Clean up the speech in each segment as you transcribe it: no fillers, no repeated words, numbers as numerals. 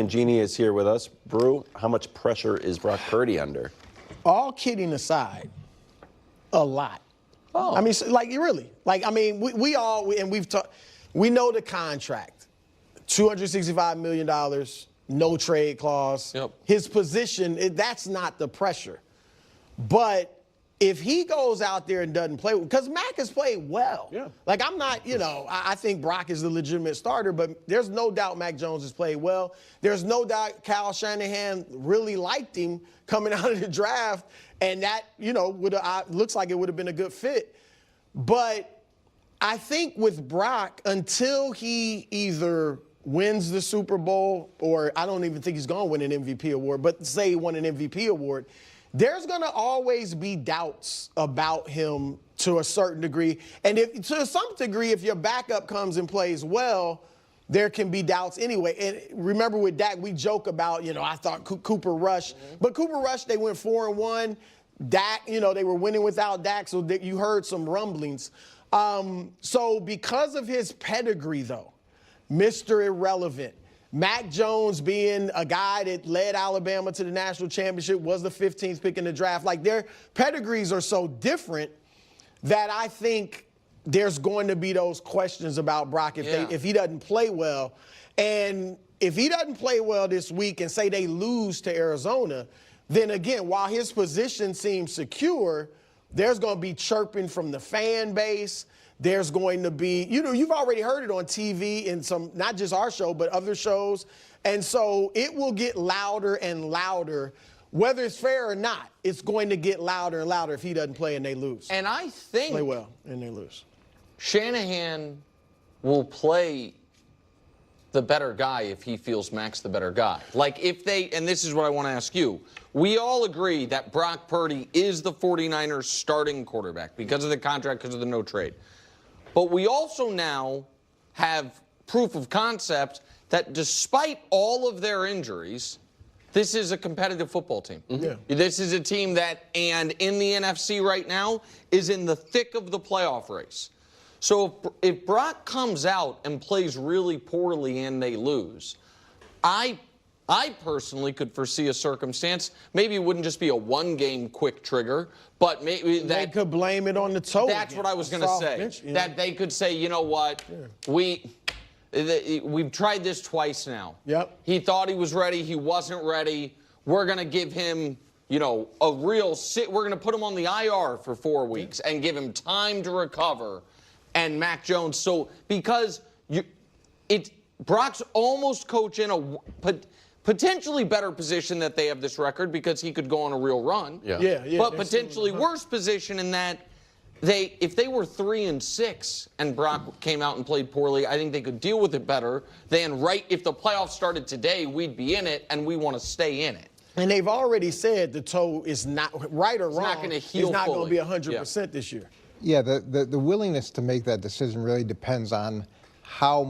Congenie is here with us. Brew, how much pressure is Brock Purdy under? All kidding aside, a lot. Oh. I mean, like, really. Like, I mean, we know the contract. $265 million, no trade clause. Yep. His position, that's not the pressure. But if he goes out there and doesn't play, because Mac has played well. Yeah. Like, I'm not, I think Brock is the legitimate starter, but there's no doubt Mac Jones has played well. There's no doubt Kyle Shanahan really liked him coming out of the draft, and that, looks like it would have been a good fit. But I think with Brock, until he either wins the Super Bowl, or I don't even think he's going to win an MVP award, but say he won an MVP award, there's going to always be doubts about him to a certain degree. And to some degree, if your backup comes and plays well, there can be doubts anyway. And remember with Dak, we joke about, I thought Cooper Rush. Mm-hmm. But Cooper Rush, they went 4-1. Dak, they were winning without Dak, so you heard some rumblings. So because of his pedigree, though, Mr. Irrelevant, Mac Jones being a guy that led Alabama to the national championship, was the 15th pick in the draft. Like, their pedigrees are so different that I think there's going to be those questions about Brock if he doesn't play well. And if he doesn't play well this week and say they lose to Arizona, then again, while his position seems secure, there's going to be chirping from the fan base. There's going to be, you've already heard it on TV in some, not just our show, but other shows. And so it will get louder and louder. Whether it's fair or not, it's going to get louder and louder if he doesn't play and they lose. And I think play well and they lose. Shanahan will play the better guy if he feels Mac's the better guy. Like, if they, and this is what I want to ask you, we all agree that Brock Purdy is the 49ers starting quarterback because of the contract, because of the no trade. But we also now have proof of concept that despite all of their injuries, this is a competitive football team. Yeah. This is a team that, and in the NFC right now, is in the thick of the playoff race. So if Brock comes out and plays really poorly and they lose, I personally could foresee a circumstance. Maybe it wouldn't just be a one-game quick trigger, but maybe they could blame it on the toe. That's what I was going to say. Bench, that they could say, you know what, we've tried this twice now. Yep. He thought he was ready. He wasn't ready. We're going to give him, a real sit. We're going to put him on the IR for 4 weeks and give him time to recover. And Mac Jones. So because Brock's almost coaching a potentially better position that they have this record because he could go on a real run. Yeah. But potentially worse position in that if they were 3-6 and Brock came out and played poorly, I think they could deal with it better than if the playoffs started today, we'd be in it and we want to stay in it. And they've already said the toe is not right or wrong. Not going to heal. It's not going to be 100% this year. Yeah, the willingness to make that decision really depends on how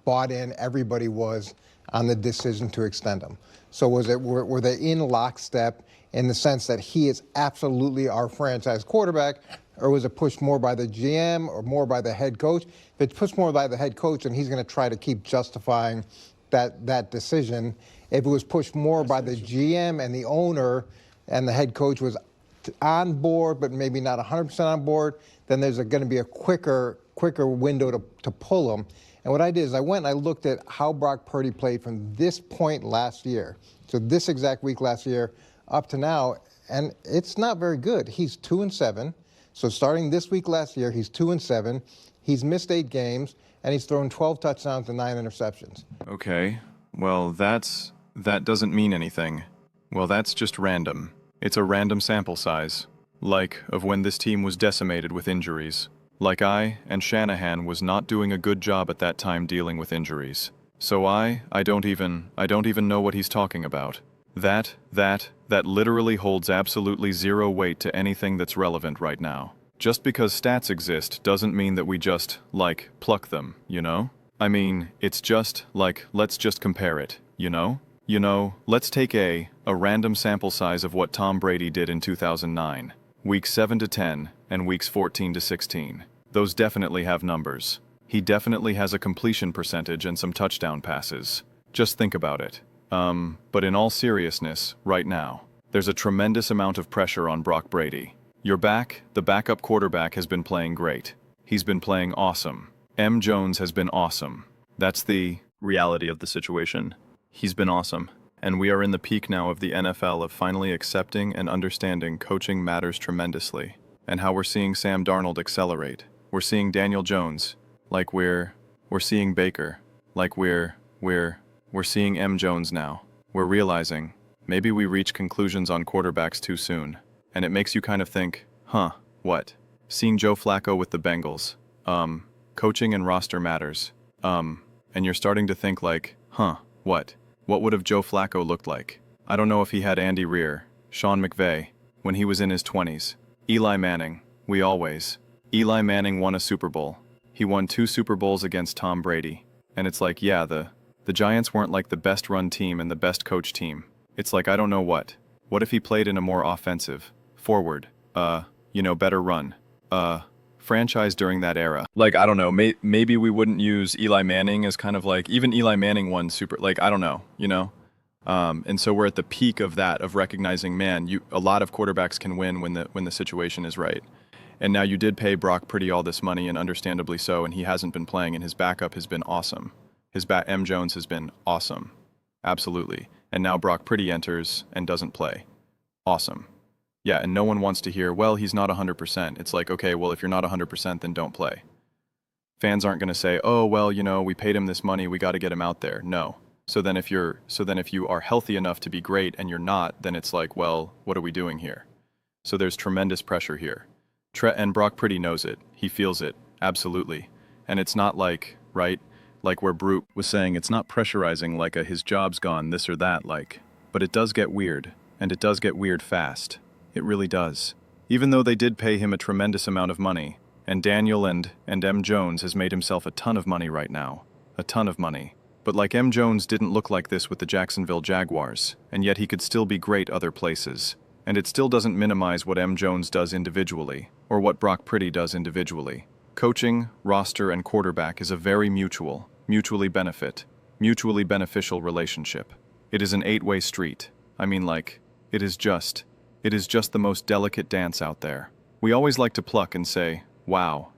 bought in everybody was on the decision to extend him. So were they in lockstep in the sense that he is absolutely our franchise quarterback, or was it pushed more by the GM or more by the head coach? If it's pushed more by the head coach, then he's going to try to keep justifying that decision. If it was pushed more by the GM and the owner and the head coach was on board, but maybe not 100% on board, then there's going to be a quicker window to pull them. And what I did is I went and I looked at how Brock Purdy played from this point last year, so this exact week last year, up to now, and it's not very good. He's 2-7. So starting this week last year, he's 2-7. He's missed 8 games, and he's thrown 12 touchdowns and 9 interceptions. Okay, well, that doesn't mean anything. Well, that's just random. It's a random sample size, like of when this team was decimated with injuries. Like I and Shanahan was not doing a good job at that time dealing with injuries. So I don't even know what he's talking about. That literally holds absolutely zero weight to anything that's relevant right now. Just because stats exist doesn't mean that we just, pluck them, I mean, it's just, let's just compare it, let's take a random sample size of what Tom Brady did in 2009. Weeks 7 to 10 and weeks 14 to 16. Those definitely have numbers. He definitely has a completion percentage and some touchdown passes. Just think about it. But in all seriousness, right now, there's a tremendous amount of pressure on Brock Purdy. Your back, the backup quarterback, has been playing great. He's been playing awesome. M. Jones has been awesome. That's the reality of the situation. He's been awesome. And we are in the peak now of the NFL of finally accepting and understanding coaching matters tremendously. And how we're seeing Sam Darnold accelerate. We're seeing Daniel Jones. Like we're seeing Baker. Like we're seeing M. Jones now. We're realizing maybe we reach conclusions on quarterbacks too soon. And it makes you kind of think, what? Seeing Joe Flacco with the Bengals. Coaching and roster matters. And you're starting to think like, what? What would have Joe Flacco looked like? I don't know if he had Andy Reid, Sean McVay, when he was in his 20s. Eli Manning, Eli Manning won a Super Bowl. He won 2 Super Bowls against Tom Brady. And it's like, yeah, the Giants weren't like the best run team and the best coach team. It's like, I don't know what. What if he played in a more offensive, forward, better run, franchise during that era? Like, I don't know, maybe we wouldn't use Eli Manning as kind of like, even Eli Manning won super, like, I don't know, And so we're at the peak of that, of recognizing, man, a lot of quarterbacks can win when the situation is right. And now you did pay Brock Purdy all this money, and understandably so, and he hasn't been playing, and his backup has been awesome. M. Jones has been awesome. Absolutely. And now Brock Purdy enters and doesn't play. Awesome. Yeah, and no one wants to hear, well, he's not 100%. It's like, okay, well, if you're not 100%, then don't play. Fans aren't going to say, oh, well, we paid him this money, we got to get him out there. No. So then if you are healthy enough to be great and you're not, then it's like, well, what are we doing here? So there's tremendous pressure here. And Brock Purdy knows it. He feels it. Absolutely. And it's not like, right? Like where Brute was saying, it's not pressurizing like his job's gone, this or that, like. But it does get weird. And it does get weird fast. It really does. Even though they did pay him a tremendous amount of money, and Daniel and M. Jones has made himself a ton of money right now. A ton of money. But like M. Jones didn't look like this with the Jacksonville Jaguars, and yet he could still be great other places. And it still doesn't minimize what M. Jones does individually, or what Brock Purdy does individually. Coaching, roster, and quarterback is a very mutually beneficial relationship. It is an 8-way street. I mean, like, it is just the most delicate dance out there. We always like to pluck and say, wow,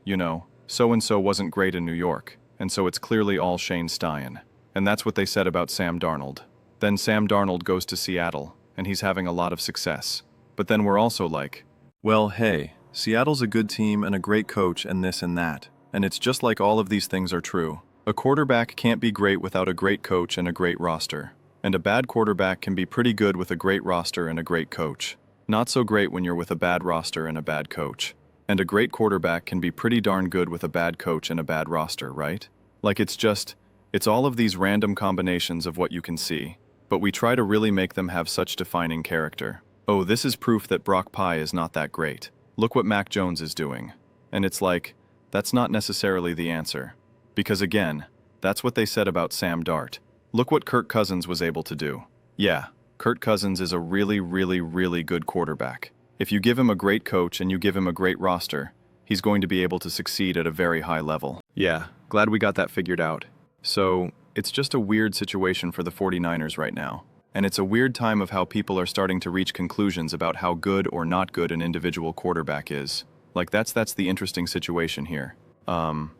so-and-so wasn't great in New York, and so it's clearly all Shane Stein. And that's what they said about Sam Darnold. Then Sam Darnold goes to Seattle, and he's having a lot of success. But then we're also like, well, hey, Seattle's a good team and a great coach and this and that. And it's just like all of these things are true. A quarterback can't be great without a great coach and a great roster. And a bad quarterback can be pretty good with a great roster and a great coach. Not so great when you're with a bad roster and a bad coach. And a great quarterback can be pretty darn good with a bad coach and a bad roster, right? Like it's all of these random combinations of what you can see. But we try to really make them have such defining character. Oh, this is proof that Brock Purdy is not that great. Look what Mac Jones is doing. And it's like, that's not necessarily the answer. Because again, that's what they said about Sam Darnold. Look what Kirk Cousins was able to do. Yeah, Kirk Cousins is a really, really, really good quarterback. If you give him a great coach and you give him a great roster, he's going to be able to succeed at a very high level. Yeah, glad we got that figured out. So, it's just a weird situation for the 49ers right now. And it's a weird time of how people are starting to reach conclusions about how good or not good an individual quarterback is. Like that's the interesting situation here. And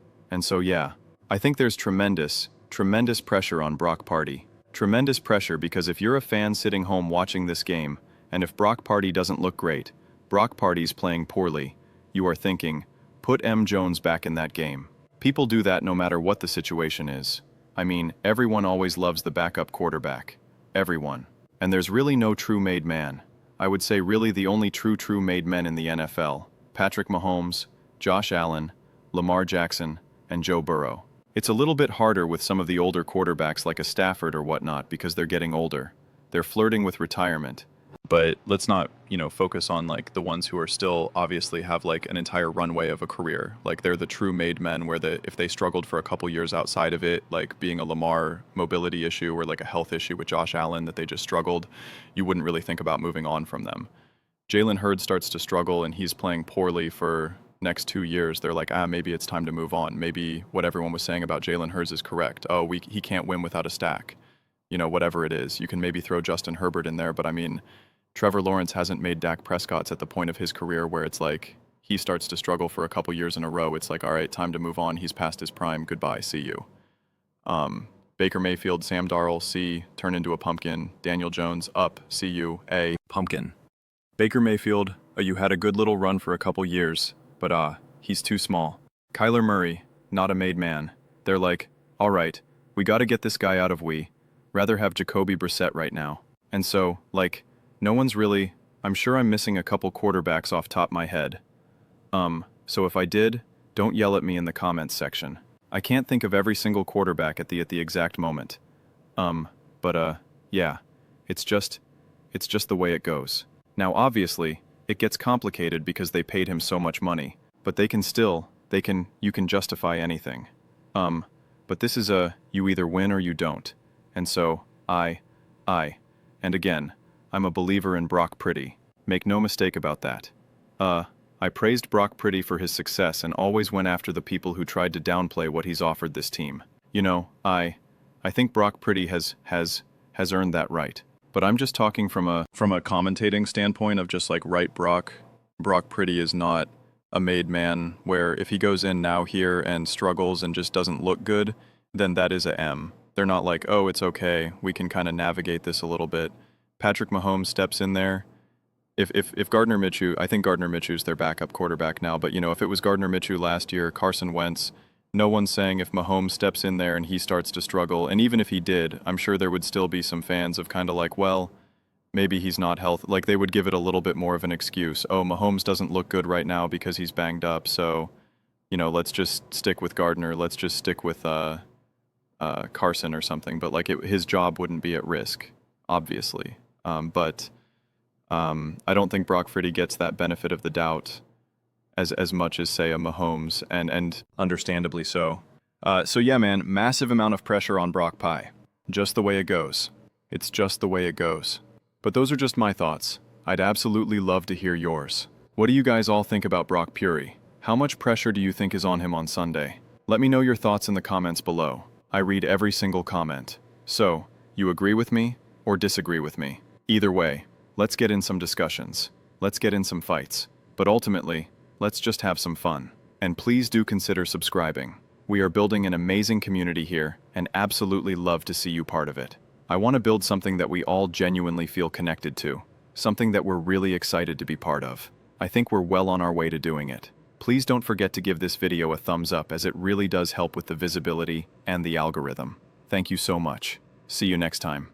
so yeah, I think there's tremendous pressure on Brock Purdy. Tremendous pressure because if you're a fan sitting home watching this game, and if Brock Purdy doesn't look great, Brock Purdy's playing poorly, you are thinking, put M. Jones back in that game. People do that no matter what the situation is. I mean, everyone always loves the backup quarterback. Everyone. And there's really no true made man. I would say really the only true made men in the NFL. Patrick Mahomes, Josh Allen, Lamar Jackson, and Joe Burrow. It's a little bit harder with some of the older quarterbacks like a Stafford or whatnot because they're getting older. They're flirting with retirement. But let's not, focus on like the ones who are still obviously have like an entire runway of a career. Like they're the true made men where if they struggled for a couple years outside of it, like being a Lamar mobility issue or like a health issue with Josh Allen that they just struggled, you wouldn't really think about moving on from them. Jalen Hurd starts to struggle and he's playing poorly for next 2 years, they're like, maybe it's time to move on. Maybe what everyone was saying about Jalen Hurts is correct. Oh, he can't win without a stack. You know, whatever it is. You can maybe throw Justin Herbert in there, but I mean, Trevor Lawrence hasn't made Dak Prescott's at the point of his career where it's like he starts to struggle for a couple years in a row. It's like, all right, time to move on. He's past his prime. Goodbye. See you. Baker Mayfield, Sam Darnold, C, turn into a pumpkin. Daniel Jones, up, see you, A, pumpkin. Baker Mayfield, you had a good little run for a couple years, but he's too small. Kyler Murray, not a made man. They're like, all right, we gotta get this guy out of rather have Jacoby Brissett right now. And so, like, no one's really, I'm sure I'm missing a couple quarterbacks off top my head. So if I did, don't yell at me in the comments section. I can't think of every single quarterback at the exact moment. Yeah, it's just the way it goes. Now obviously, it gets complicated because they paid him so much money, but you can justify anything. But this is you either win or you don't. And so, and again, I'm a believer in Brock Purdy. Make no mistake about that. I praised Brock Purdy for his success and always went after the people who tried to downplay what he's offered this team. You know, I think Brock Purdy has earned that right. But I'm just talking from a commentating standpoint of just like Wright Brock Purdy is not a made man where if he goes in now here and struggles and just doesn't look good, then that is a M. They're not like, oh, it's okay, we can kind of navigate this a little bit. Patrick Mahomes steps in there. If Gardner Minshew, I think Gardner Minshew's their backup quarterback now, but you know, if it was Gardner Minshew last year, Carson Wentz, no one's saying if Mahomes steps in there and he starts to struggle, and even if he did, I'm sure there would still be some fans of kind of like, well, maybe he's not healthy. Like they would give it a little bit more of an excuse. Oh, Mahomes doesn't look good right now because he's banged up, so, you know, let's just stick with Gardner. Let's just stick with Carson or something. But like his job wouldn't be at risk, obviously. I don't think Brock Purdy gets that benefit of the doubt as much as, say, a Mahomes, and understandably so. So yeah, man, massive amount of pressure on Brock Pie. Just the way it goes. It's just the way it goes. But those are just my thoughts. I'd absolutely love to hear yours. What do you guys all think about Brock Purdy? How much pressure do you think is on him on Sunday? Let me know your thoughts in the comments below. I read every single comment. So, you agree with me or disagree with me? Either way, let's get in some discussions. Let's get in some fights. But ultimately, let's just have some fun. And please do consider subscribing. We are building an amazing community here and absolutely love to see you part of it. I want to build something that we all genuinely feel connected to. Something that we're really excited to be part of. I think we're well on our way to doing it. Please don't forget to give this video a thumbs up as it really does help with the visibility and the algorithm. Thank you so much. See you next time.